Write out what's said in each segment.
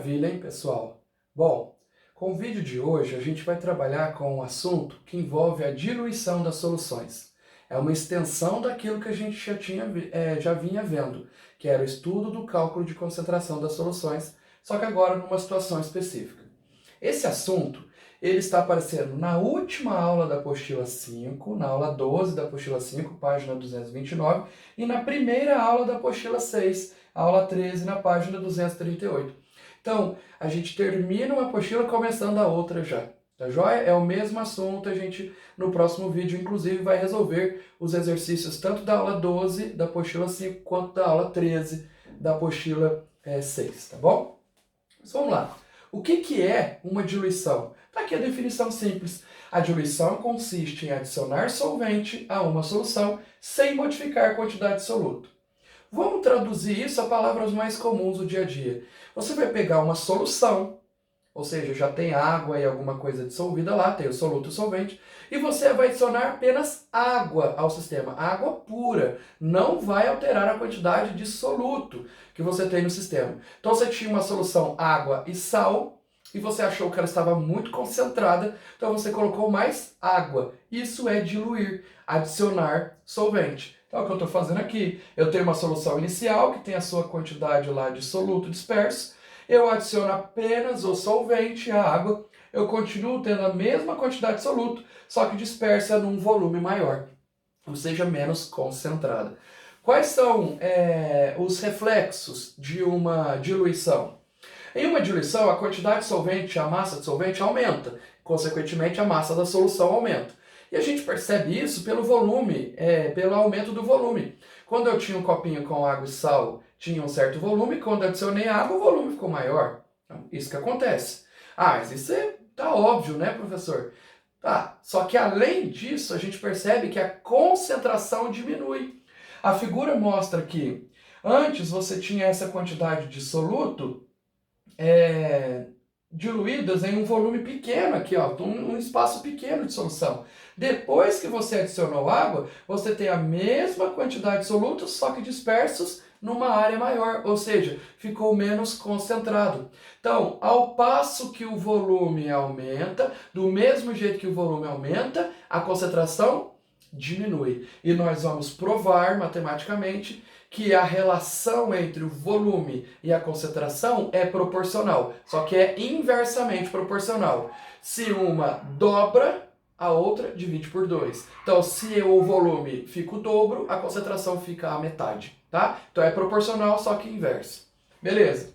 Maravilha, hein, pessoal? Bom, com o vídeo de hoje a gente vai trabalhar com um assunto que envolve a diluição das soluções. É uma extensão daquilo que a gente já vinha vendo, que era o estudo do cálculo de concentração das soluções, só que agora numa situação específica. Esse assunto, ele está aparecendo na última aula da apostila 5, na aula 12 da apostila 5, página 229, e na primeira aula da apostila 6, aula 13, na página 238. Então, a gente termina uma apostila começando a outra já. Tá joia? É o mesmo assunto, a gente no próximo vídeo, inclusive, vai resolver os exercícios tanto da aula 12 da apostila 5, quanto da aula 13 da apostila 6, tá bom? Mas vamos lá. O que é uma diluição? Está aqui a definição simples. A diluição consiste em adicionar solvente a uma solução sem modificar a quantidade de soluto. Vamos traduzir isso a palavras mais comuns do dia a dia. Você vai pegar uma solução, ou seja, já tem água e alguma coisa dissolvida lá, tem o soluto e o solvente, e você vai adicionar apenas água ao sistema, água pura. Não vai alterar a quantidade de soluto que você tem no sistema. Então você tinha uma solução água e sal, e você achou que ela estava muito concentrada, então você colocou mais água. Isso é diluir, adicionar solvente. Então é o que eu estou fazendo aqui. Eu tenho uma solução inicial, que tem a sua quantidade lá de soluto disperso, eu adiciono apenas o solvente, a água, eu continuo tendo a mesma quantidade de soluto, só que dispersa num volume maior, ou seja, menos concentrada. Quais são os reflexos de uma diluição? Em uma diluição, a quantidade de solvente, a massa de solvente aumenta, consequentemente a massa da solução aumenta. E a gente percebe isso pelo volume, pelo aumento do volume. Quando eu tinha um copinho com água e sal, tinha um certo volume, quando eu adicionei água, o volume ficou maior. Então, isso que acontece. Ah, mas isso tá óbvio, né, professor? Tá, só que além disso, a gente percebe que a concentração diminui. A figura mostra que antes você tinha essa quantidade de soluto diluídas em um volume pequeno aqui, ó, um espaço pequeno de solução. Depois que você adicionou água, você tem a mesma quantidade de solutos, só que dispersos numa área maior, ou seja, ficou menos concentrado. Então, ao passo que o volume aumenta, do mesmo jeito que o volume aumenta, a concentração diminui. E nós vamos provar matematicamente que a relação entre o volume e a concentração é proporcional, só que é inversamente proporcional. Se uma dobra, a outra divide por 2. Então, se o volume fica o dobro, a concentração fica a metade, tá? Então é proporcional, só que inverso. Beleza?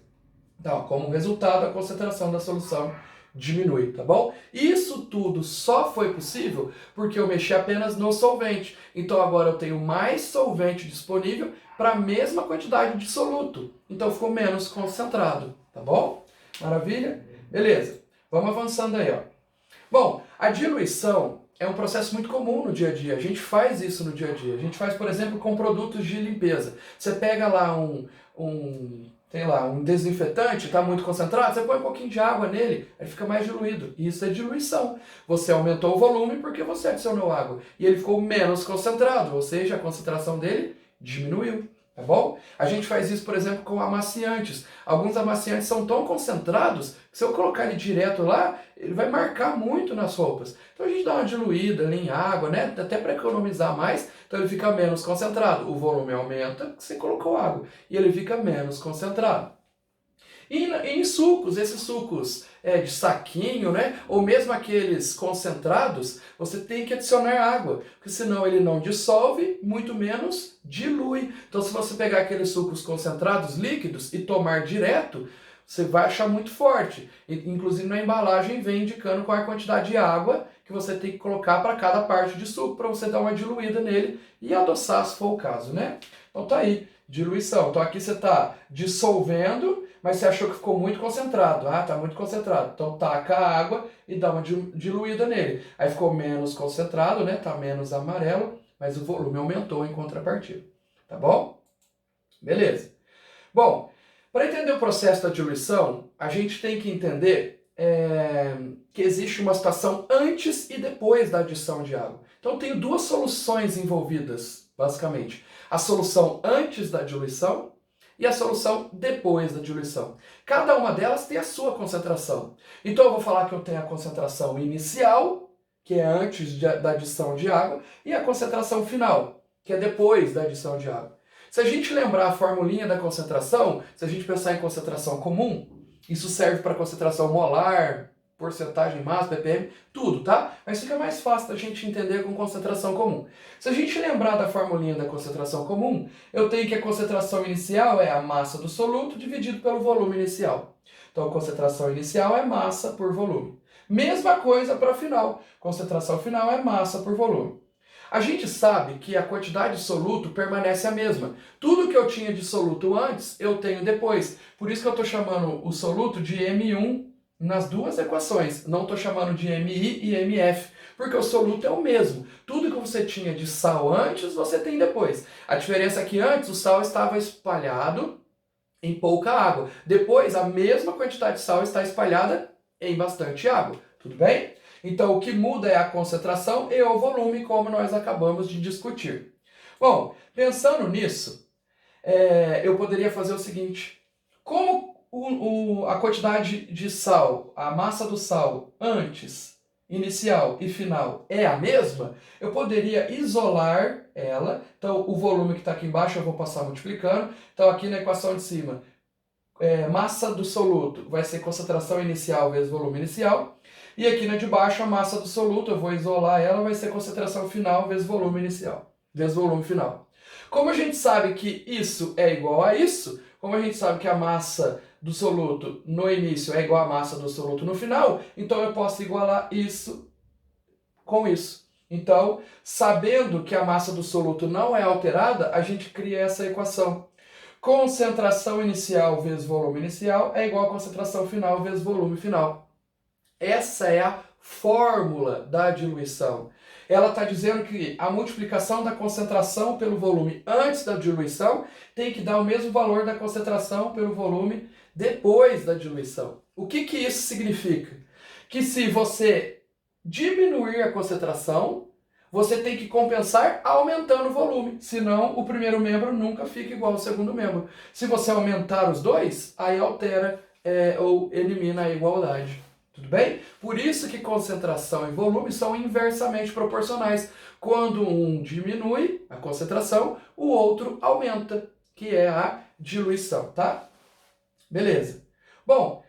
Então, como resultado, a concentração da solução diminui, tá bom? Isso tudo só foi possível porque eu mexi apenas no solvente. Então agora eu tenho mais solvente disponível para a mesma quantidade de soluto. Então ficou menos concentrado, tá bom? Maravilha? Beleza. Vamos avançando aí, ó. Bom, a diluição é um processo muito comum no dia a dia. A gente faz isso no dia a dia. A gente faz, por exemplo, com produtos de limpeza. Você pega lá um desinfetante, está muito concentrado, você põe um pouquinho de água nele, aí fica mais diluído. Isso é diluição. Você aumentou o volume porque você adicionou água. E ele ficou menos concentrado, ou seja, a concentração dele diminuiu. Tá bom? A gente faz isso, por exemplo, com amaciantes. Alguns amaciantes são tão concentrados que se eu colocar ele direto lá, ele vai marcar muito nas roupas. Então a gente dá uma diluída ali em água, né? Até para economizar mais, então ele fica menos concentrado. O volume aumenta porque você colocou água e ele fica menos concentrado. E em sucos, esses sucos de saquinho, né? Ou mesmo aqueles concentrados, você tem que adicionar água, porque senão ele não dissolve, muito menos dilui. Então se você pegar aqueles sucos concentrados líquidos e tomar direto, você vai achar muito forte. Inclusive na embalagem vem indicando qual é a quantidade de água que você tem que colocar para cada parte de suco, para você dar uma diluída nele e adoçar se for o caso, né? Então tá aí, diluição. Então aqui você está dissolvendo, mas você achou que ficou muito concentrado. Ah, tá muito concentrado. Então taca a água e dá uma diluída nele. Aí ficou menos concentrado, né? Tá menos amarelo, mas o volume aumentou em contrapartida. Tá bom? Beleza. Bom, para entender o processo da diluição, a gente tem que entender que existe uma situação antes e depois da adição de água. Então eu tenho duas soluções envolvidas, basicamente. A solução antes da diluição e a solução depois da diluição. Cada uma delas tem a sua concentração. Então eu vou falar que eu tenho a concentração inicial, que é antes da adição de água, e a concentração final, que é depois da adição de água. Se a gente lembrar a formulinha da concentração, se a gente pensar em concentração comum, isso serve para concentração molar, porcentagem, massa, ppm, tudo, tá? Mas fica mais fácil da gente entender com concentração comum. Se a gente lembrar da formulinha da concentração comum, eu tenho que a concentração inicial é a massa do soluto dividido pelo volume inicial. Então, a concentração inicial é massa por volume. Mesma coisa para a final. Concentração final é massa por volume. A gente sabe que a quantidade de soluto permanece a mesma. Tudo que eu tinha de soluto antes, eu tenho depois. Por isso que eu estou chamando o soluto de M1 nas duas equações. Não estou chamando de MI e MF, porque o soluto é o mesmo. Tudo que você tinha de sal antes, você tem depois. A diferença é que antes o sal estava espalhado em pouca água. Depois, a mesma quantidade de sal está espalhada em bastante água. Tudo bem? Então, o que muda é a concentração e o volume, como nós acabamos de discutir. Bom, pensando nisso, eu poderia fazer o seguinte. Como a quantidade de sal, a massa do sal antes, inicial e final é a mesma, eu poderia isolar ela. Então, o volume que está aqui embaixo eu vou passar multiplicando. Então, aqui na equação de cima, massa do soluto vai ser concentração inicial vezes volume inicial. E aqui na de baixo, a massa do soluto, eu vou isolar ela, vai ser concentração final vezes volume inicial, vezes volume final. Como a gente sabe que isso é igual a isso, como a gente sabe que a massa do soluto no início é igual à massa do soluto no final, então eu posso igualar isso com isso. Então, sabendo que a massa do soluto não é alterada, a gente cria essa equação. Concentração inicial vezes volume inicial é igual a concentração final vezes volume final. Essa é a fórmula da diluição. Ela está dizendo que a multiplicação da concentração pelo volume antes da diluição tem que dar o mesmo valor da concentração pelo volume depois da diluição. O que isso significa? Que se você diminuir a concentração, você tem que compensar aumentando o volume, senão o primeiro membro nunca fica igual ao segundo membro. Se você aumentar os dois, aí altera ou elimina a igualdade. Tudo bem? Por isso que concentração e volume são inversamente proporcionais. Quando um diminui a concentração, o outro aumenta, que é a diluição, tá? Beleza. Bom,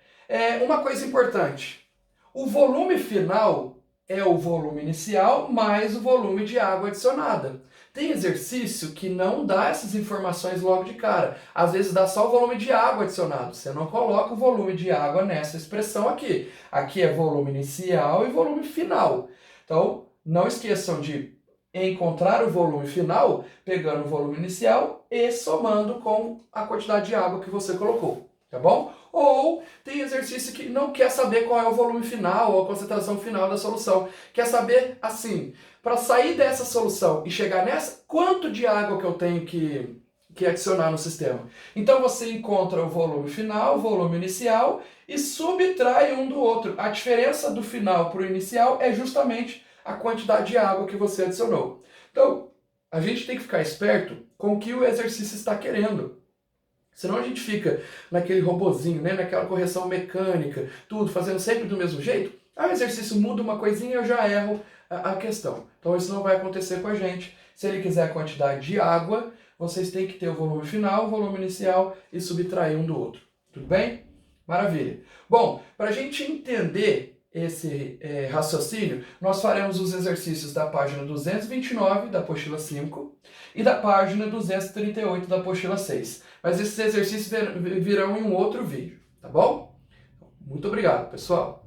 uma coisa importante. O volume final é o volume inicial mais o volume de água adicionada. Tem exercício que não dá essas informações logo de cara. Às vezes dá só o volume de água adicionado. Você não coloca o volume de água nessa expressão aqui. Aqui é volume inicial e volume final. Então, não esqueçam de encontrar o volume final pegando o volume inicial e somando com a quantidade de água que você colocou. Tá bom? Ou tem exercício que não quer saber qual é o volume final ou a concentração final da solução. Quer saber, assim, para sair dessa solução e chegar nessa, quanto de água que eu tenho que adicionar no sistema. Então você encontra o volume final, o volume inicial e subtrai um do outro. A diferença do final para o inicial é justamente a quantidade de água que você adicionou. Então, a gente tem que ficar esperto com o que o exercício está querendo. Senão a gente fica naquele robozinho, né? Naquela correção mecânica, tudo fazendo sempre do mesmo jeito. O exercício muda uma coisinha e eu já erro a questão. Então isso não vai acontecer com a gente. Se ele quiser a quantidade de água, vocês têm que ter o volume final, o volume inicial e subtrair um do outro. Tudo bem? Maravilha. Bom, para a gente entender esse raciocínio, nós faremos os exercícios da página 229 da apostila 5 e da página 238 da apostila 6. Mas esses exercícios virão em um outro vídeo, tá bom? Muito obrigado, pessoal!